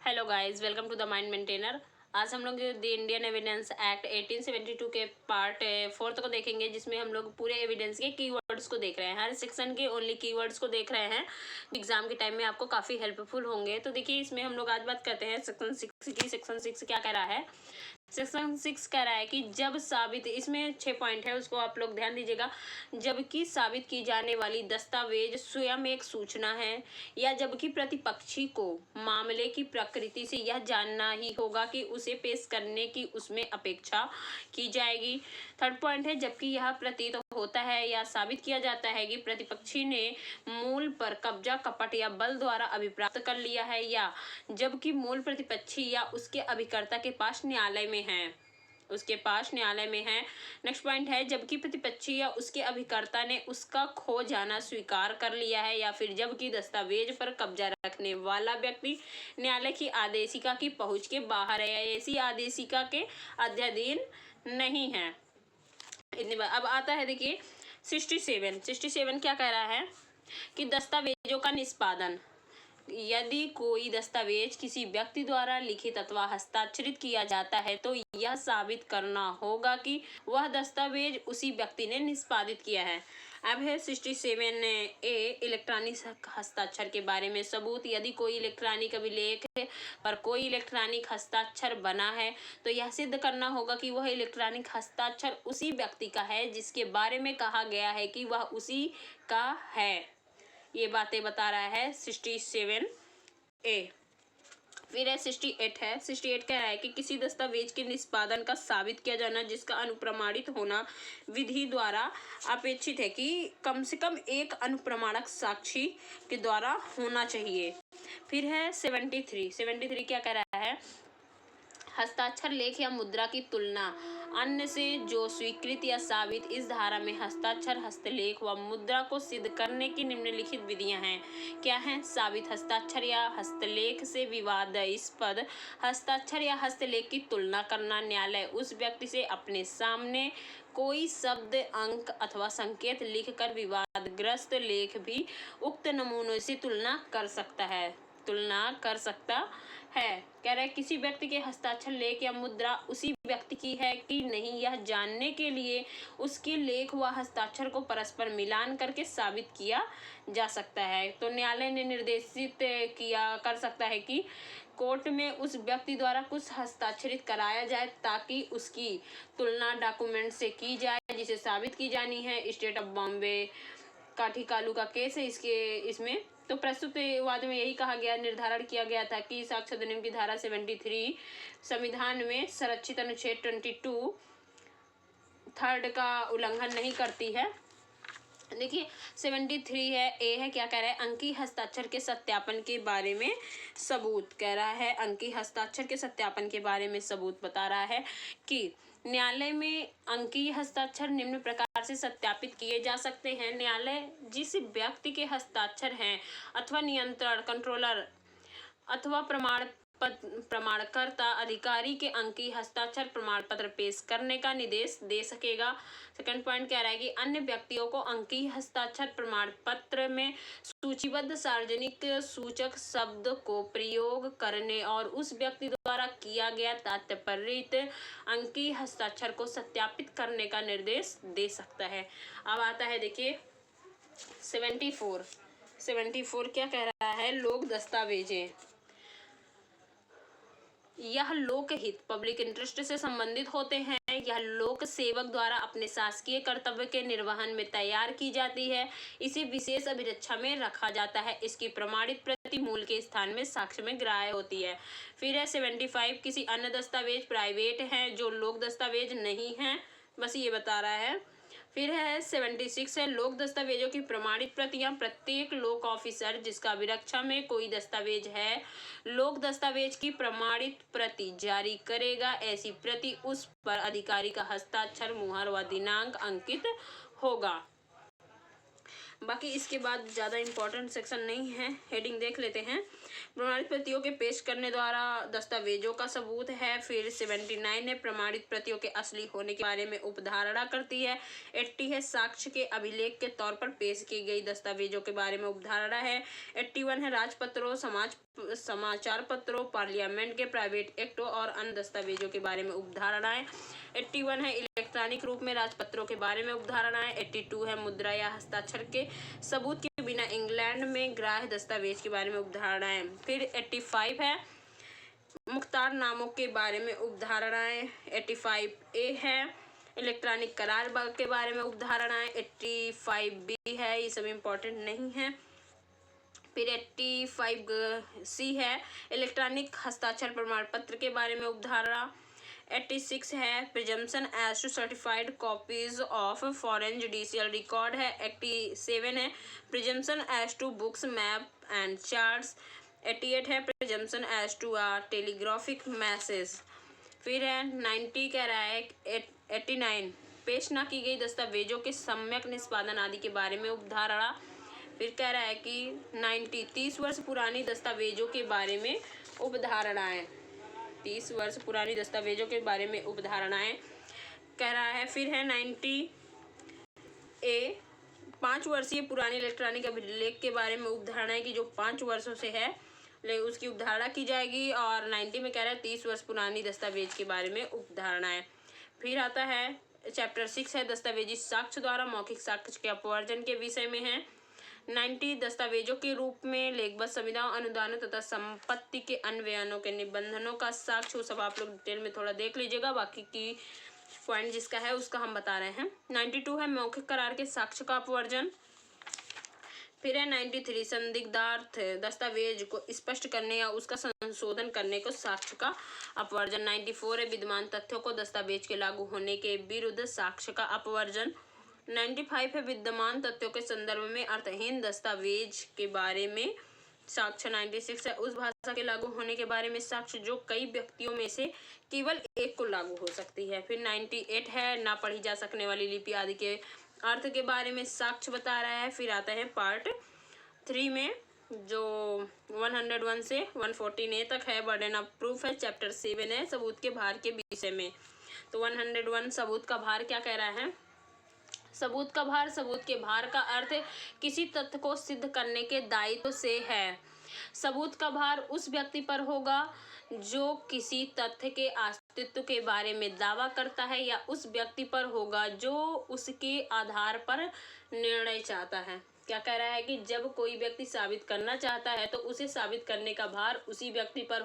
Hello guys, welcome to the mind maintainer. आज हम लोग द इंडियन एविडेंस एक्ट 1872 के पार्ट 4 को देखेंगे, जिसमें हम लोग पूरे एविडेंस के कीवर्ड्स को देख रहे हैं। हर सेक्शन के ओनली कीवर्ड्स को देख रहे हैं। एग्जाम के टाइम में आपको काफ़ी हेल्पफुल होंगे। तो देखिए, इसमें हम लोग आज बात करते हैं सेक्शन 6 की। सेक्शन 6 क्या कह रहा है? सेक्शन 6 कह रहा है कि जब साबित, इसमें 6 पॉइंट है, उसको आप लोग ध्यान दीजिएगा। जबकि साबित की जाने वाली दस्तावेज स्वयं एक सूचना है, या जबकि प्रतिपक्षी को मामले की प्रकृति से यह जानना ही होगा कि उसे पेश करने की उसमें अपेक्षा की जाएगी। थर्ड पॉइंट है, जबकि यह प्रतीत होता है या साबित किया जाता है कि प्रतिपक्षी ने मूल पर कब्जा कपट या बल द्वारा अभिप्राप्त कर लिया है, या जबकि मूल प्रतिपक्षी या उसके अभिकर्ता के पास न्यायालय में है। नेक्स्ट पॉइंट है, जबकि प्रतिपक्षी या उसके अभिकर्ता ने उसका खो जाना स्वीकार कर लिया है, या फिर जबकि दस्तावेज पर कब्जा रखने वाला व्यक्ति न्यायालय की आदेशिका की पहुंच के बाहर है, या ऐसी आदेशिका के अध्याधीन नहीं है। इतनी बात। अब आता है, देखिए 67 क्या कह रहा है कि दस्तावेजों का निष्पादन। यदि कोई दस्तावेज किसी व्यक्ति द्वारा लिखित अथवा हस्ताक्षरित किया जाता है, तो यह साबित करना होगा कि वह दस्तावेज उसी व्यक्ति ने निष्पादित किया है। अब है 67A, इलेक्ट्रॉनिक हस्ताक्षर के बारे में सबूत। यदि कोई इलेक्ट्रॉनिक अभिलेख पर कोई इलेक्ट्रॉनिक हस्ताक्षर बना है, तो यह सिद्ध करना होगा कि वह इलेक्ट्रॉनिक हस्ताक्षर उसी व्यक्ति का है जिसके बारे में कहा गया है कि वह उसी का है। ये बातें बता रहा है 67A। फिर है 68 कह रहा है कि किसी दस्तावेज के निष्पादन का साबित किया जाना जिसका अनुप्रमाणित होना विधि द्वारा अपेक्षित है कि कम से कम एक अनुप्रमाणक साक्षी के द्वारा होना चाहिए। फिर है 73 क्या कह रहा है? हस्ताक्षर लेख या मुद्रा की तुलना अन्य से जो स्वीकृत या साबित। इस धारा में हस्ताक्षर, हस्तलेख व मुद्रा को सिद्ध करने की निम्नलिखित विधियां हैं। क्या है? साबित हस्ताक्षर या हस्तलेख से विवादास्पद हस्ताक्षर या हस्तलेख की तुलना करना। न्यायालय उस व्यक्ति से अपने सामने कोई शब्द, अंक अथवा संकेत लिखकर विवादग्रस्त लेख भी उक्त नमूनों से तुलना कर सकता है। कह रहे किसी व्यक्ति के हस्ताक्षर, लेख या मुद्रा उसी व्यक्ति की है कि नहीं, यह जानने के लिए उसके लेख व हस्ताक्षर को परस्पर मिलान करके साबित किया जा सकता है। तो न्यायालय ने निर्देशित कर सकता है कि कोर्ट में उस व्यक्ति द्वारा कुछ हस्ताक्षरित कराया जाए, ताकि उसकी तुलना डॉक्यूमेंट से की जाए जिसे साबित की जानी है। स्टेट ऑफ बॉम्बे काठीकालू का केस है इसमें। तो प्रस्तुत वाद में यही कहा गया, निर्धारण किया गया था कि साक्ष्य अधिनियम की धारा 73 संविधान में संरक्षित अनुच्छेद 22 थर्ड का उल्लंघन नहीं करती है। देखिए 73 है, ए है, क्या कह रहा है? अंकी हस्ताक्षर के सत्यापन के बारे में सबूत। कह रहा है अंकी हस्ताक्षर के सत्यापन के बारे में सबूत बता रहा है कि न्यायालय में अंकीय हस्ताक्षर निम्न प्रकार से सत्यापित किए जा सकते हैं। न्यायालय जिस व्यक्ति के हस्ताक्षर हैं अथवा नियंत्रण, कंट्रोलर अथवा प्रमाणकर्ता अधिकारी के अंकीय हस्ताक्षर प्रमाण पत्र पेश करने का निर्देश दे सकेगा। सेकंड पॉइंट कह रहा है कि अन्य व्यक्तियों को अंकीय हस्ताक्षर प्रमाण पत्र में सूचीबद्ध सार्वजनिक सूचक शब्द को प्रयोग करने और उस व्यक्ति द्वारा किया गया तात्पर्यित अंकीय हस्ताक्षर को सत्यापित करने का निर्देश दे सकता है। अब आता है, देखिए 74 क्या कह रहा है? लोक दस्तावेजें। यह लोकहित, पब्लिक इंटरेस्ट से संबंधित होते हैं। यह लोक सेवक द्वारा अपने शासकीय कर्तव्य के निर्वहन में तैयार की जाती है। इसे विशेष अभिरक्षा में रखा जाता है। इसकी प्रमाणित प्रति मूल के स्थान में साक्ष्य में ग्राह्य होती है। फिर है 75, किसी अन्य दस्तावेज प्राइवेट हैं जो लोक दस्तावेज नहीं हैं, बस ये बता रहा है। फिर है 76 है, लोक दस्तावेजों की प्रमाणित प्रतियां प्रत्येक लोक ऑफिसर जिसका अभिरक्षा में कोई दस्तावेज है, लोक दस्तावेज की प्रमाणित प्रति जारी करेगा। ऐसी प्रति उस पर अधिकारी का हस्ताक्षर, मुहर व दिनांक अंकित होगा। बाकी इसके बाद ज़्यादा इंपॉर्टेंट सेक्शन नहीं है, हेडिंग देख लेते हैं। प्रमाणित प्रतियों के पेश करने द्वारा दस्तावेजों का सबूत है। फिर 79 है प्रमाणित प्रतियों के असली होने के बारे में उपधारणा करती है। 80 है साक्ष्य के अभिलेख के तौर पर पेश की गई दस्तावेजों के बारे में उपधारणा है। 81 है राजपत्रों, समाचार पत्रों, पार्लियामेंट के प्राइवेट एक्टों और अन्य दस्तावेजों के बारे में उपधारणाएं। 81 है इलेक्ट्रॉनिक रूप में राजपत्रों के बारे में उपधारणाएं। 82 है मुद्रा या हस्ताक्षर के सबूत के बिना इंग्लैंड में ग्राह्य दस्तावेज के बारे में उपधारणाएं। फिर 85 है मुख्तार नामों के बारे में उपधारणाएं। 85A है इलेक्ट्रॉनिक करार के बारे में उपधारणाएं। 85B है, ये सब इम्पोर्टेंट नहीं है। फिर 85C है इलेक्ट्रॉनिक हस्ताक्षर प्रमाण पत्र के बारे में उपधारणा। 86 है presumption as to certified copies of foreign judicial record है। 87 है presumption as to books, map and charts. 88 है presumption as to a telegraphic message. फिर है 90 कह रहा है 89 पेश न की गई दस्तावेजों के सम्यक निष्पादन आदि के बारे में उपधारणा। फिर कह रहा है कि 90 30 वर्ष पुरानी दस्तावेजों के बारे में उपधारणाएं। 30 वर्ष पुरानी दस्तावेजों के बारे में उपधारणाएं कह रहा है। फिर है 90A 5 वर्षीय पुरानी इलेक्ट्रॉनिक अभिलेख के बारे में उपधारणाएं की जो 5 वर्षों से है उसकी उपधारणा की जाएगी। और 90 में कह रहा है 30 वर्ष पुरानी दस्तावेज के बारे में उपधारणाएं। फिर आता है चैप्टर 6 है दस्तावेजी साक्ष्य द्वारा मौखिक साक्ष्य के अपवर्जन के विषय में है। 90 दस्तावेजों के रूप में लेखबद्ध संविदाओं, अनुदानों तथा संपत्ति के अन्वयनों के निबंधनों का साक्ष्य, वो सब आप लोग डिटेल में थोड़ा देख लीजिएगा। बाकी की पॉइंट जिसका है उसका हम बता रहे हैं। 92 है मौखिक करार के साक्ष्य का अपवर्जन। फिर है 93 संदिग्धार्थ दस्तावेज को स्पष्ट करने या उसका संशोधन करने को साक्ष्य का अपवर्जन। 94 है विद्यमान तथ्यों को दस्तावेज के लागू होने के विरुद्ध साक्ष्य का अपवर्जन। 95 है विद्यमान तथ्यों के संदर्भ में अर्थहीन दस्तावेज के बारे में साक्ष्य। 96 है उस भाषा के लागू होने के बारे में साक्ष्य जो कई व्यक्तियों में से केवल एक को लागू हो सकती है। फिर 98 है ना पढ़ी जा सकने वाली लिपि आदि के अर्थ के बारे में साक्ष्य बता रहा है। फिर आता है पार्ट 3 में जो 101 से 114A तक है बर्डन ऑफ प्रूफ है। चैप्टर 7 है सबूत के भार के विषय में। तो 101 सबूत का भार क्या कह रहा है? सबूत का भार, सबूत के भार का अर्थ किसी तथ्य को सिद्ध करने के दायित्व से है। सबूत का भार उस व्यक्ति पर होगा जो किसी तथ्य के अस्तित्व के बारे में दावा करता है, या उस व्यक्ति पर होगा जो उसके आधार पर निर्णय चाहता है। क्या कह रहा है कि जब कोई व्यक्ति साबित करना चाहता है तो उसे साबित करने का भार उसी व्यक्ति पर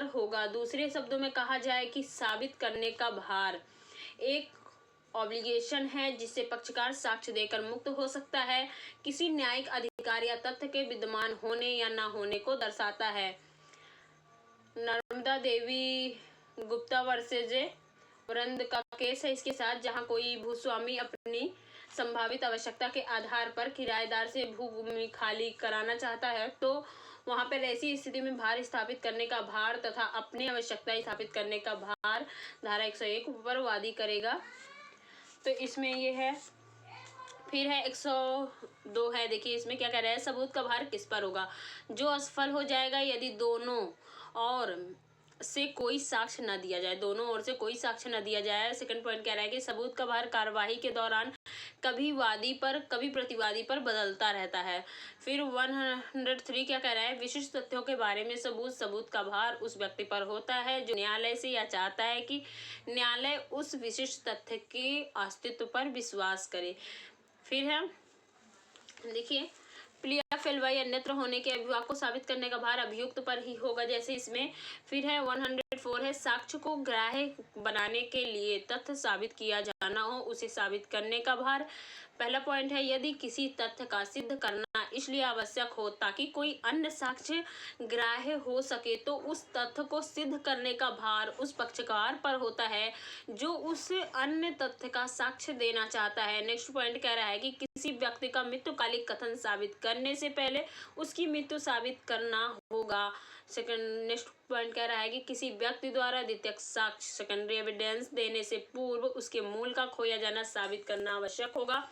होगा। दूसरे शब्दों में कहा जाए कि साबित करने का भार एक ऑब्लिगेशन है जिससे पक्षकार साक्ष्य देकर मुक्त हो सकता है, किसी न्यायिक अधिकार या तथ्य के विद्यमान होने या न होने को दर्शाता है। नर्मदा देवी गुप्ता वर्सेज वरंद का केस है इसके साथ, जहां कोई भूस्वामी अपनी संभावित आवश्यकता के आधार पर किराएदार से भूमि खाली कराना चाहता है, तो वहां पर ऐसी स्थिति में भार स्थापित करने का भार तथा अपनी आवश्यकता स्थापित करने का भार धारा 101 पर वादी करेगा। तो इसमें ये है। फिर है 102 है, देखिए इसमें क्या कह रहा है, सबूत का भार किस पर होगा? जो असफल हो जाएगा यदि दोनों ओर से कोई साक्ष्य न दिया जाए। दोनों ओर से कोई साक्ष्य न दिया जाए। सेकंड पॉइंट कह रहा है कि सबूत का भार कार्यवाही के दौरान कभी वादी पर कभी प्रतिवादी पर बदलता रहता है। फिर 103 क्या कह रहा है, विशिष्ट तथ्यों के बारे में सबूत का भार उस व्यक्ति पर होता है जो न्यायालय से या चाहता है कि न्यायालय उस विशिष्ट तथ्य के अस्तित्व पर विश्वास करे। फिर है देखिए प्लिया फेलवाई अन्यत्र होने के अभिभाव को साबित करने का भार अभियुक्त पर ही होगा, जैसे इसमें। फिर है 104 है साक्ष्य को ग्राह्य बनाने के लिए तथ्य साबित किया जाना हो उसे साबित करने का भार। पहला पॉइंट है यदि किसी तथ्य का सिद्ध करना इसलिए आवश्यक हो ताकि कोई अन्य साक्ष्य ग्राह्य हो सके, तो उस तथ्य को सिद्ध करने का भार उस पक्षकार पर होता है जो उस अन्य तथ्य का साक्ष्य देना चाहता है। नेक्स्ट पॉइंट कह रहा है कि किसी व्यक्ति का मृत्युकालिक कथन साबित करने से पहले उसकी मृत्यु साबित करना होगा। सेकंड नेक्स्ट पॉइंट कह रहा है कि किसी व्यक्ति द्वारा द्वितीयक साक्ष्य सेकेंडरी एविडेंस देने से पूर्व उसके मूल का खोया जाना साबित करना आवश्यक होगा।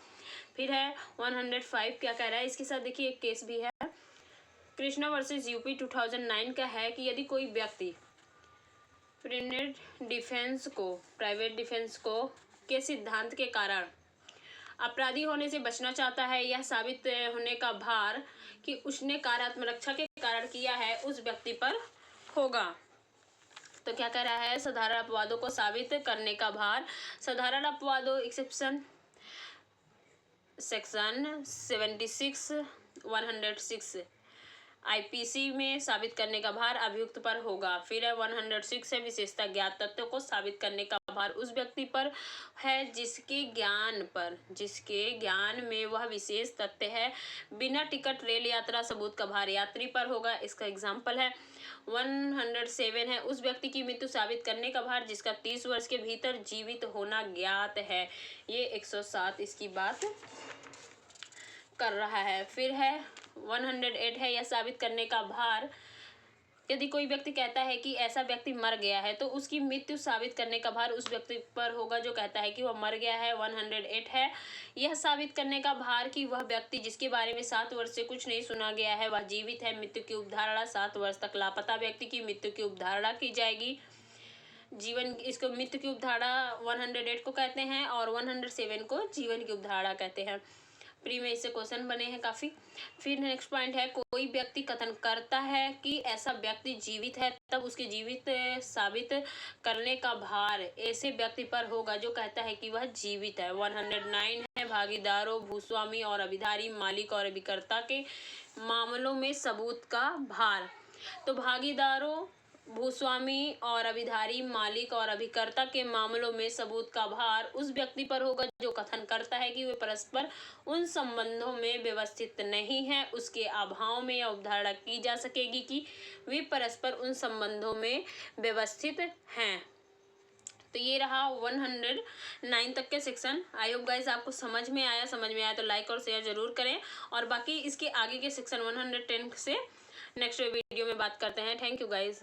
फिर है 105 क्या कह रहा है इसके साथ, देखिए एक केस भी है कृष्णा वर्सेस यूपी 2009 का है कि यदि कोई व्यक्ति प्राइवेट डिफेंस को के सिद्धांत के कारण अपराधी होने से बचना चाहता है, यह साबित होने का भार कि उसने कार्य आत्मरक्षा के कारण किया है उस व्यक्ति पर होगा। तो क्या कह रहा है, साधारण अपवादों को साबित करने का भार, साधारण अपवादों एक्सेप्शन सेक्शन 76 106 आईपीसी में साबित करने का भार अभियुक्त पर होगा। फिर है 106 है विशेषता ज्ञात तथ्यों को साबित करने का भार उस व्यक्ति पर है जिसके ज्ञान में वह विशेष तथ्य है। बिना टिकट रेल यात्रा सबूत का भार यात्री पर होगा। इसका एग्जाम्पल है 107 है उस व्यक्ति की मृत्यु साबित करने का भार जिसका 30 वर्ष के भीतर जीवित होना ज्ञात है। ये 107 इसकी बात कर रहा है। फिर है 108 है यह साबित करने का भार, यदि कोई व्यक्ति कहता है कि ऐसा व्यक्ति मर गया है तो उसकी मृत्यु साबित करने का भार उस व्यक्ति पर होगा जो कहता है कि वह मर गया है। 108 है यह साबित करने का भार कि वह व्यक्ति जिसके बारे में 7 वर्ष से कुछ नहीं सुना गया है वह जीवित है। मृत्यु की उपधारणा 7 वर्ष तक लापता व्यक्ति की मृत्यु की उपधारणा की जाएगी। इसको मृत्यु की उपधारणा 108 को कहते हैं और 107 को जीवन की उपधारणा कहते हैं। प्री में इससे क्वेश्चन बने हैं काफ़ी। फिर नेक्स्ट पॉइंट है, कोई व्यक्ति कथन करता है कि ऐसा व्यक्ति जीवित है तब उसके जीवित साबित करने का भार ऐसे व्यक्ति पर होगा जो कहता है कि वह जीवित है। 109 है भागीदारों, भूस्वामी और अभिधारी, मालिक और अभिकर्ता के मामलों में सबूत का भार। तो भागीदारों, भूस्वामी और अभिधारी, मालिक और अभिकर्ता के मामलों में सबूत का भार उस व्यक्ति पर होगा जो कथन करता है कि वे परस्पर उन संबंधों में व्यवस्थित नहीं हैं। उसके अभाव में यह अवधारणा की जा सकेगी कि वे परस्पर उन संबंधों में व्यवस्थित हैं। तो ये रहा 109 तक के सेक्शन। आई होप गाइस आपको समझ में आया तो लाइक और शेयर जरूर करें और बाकी इसके आगे के सेक्शन 110 से नेक्स्ट वीडियो में बात करते हैं। Thank you guys.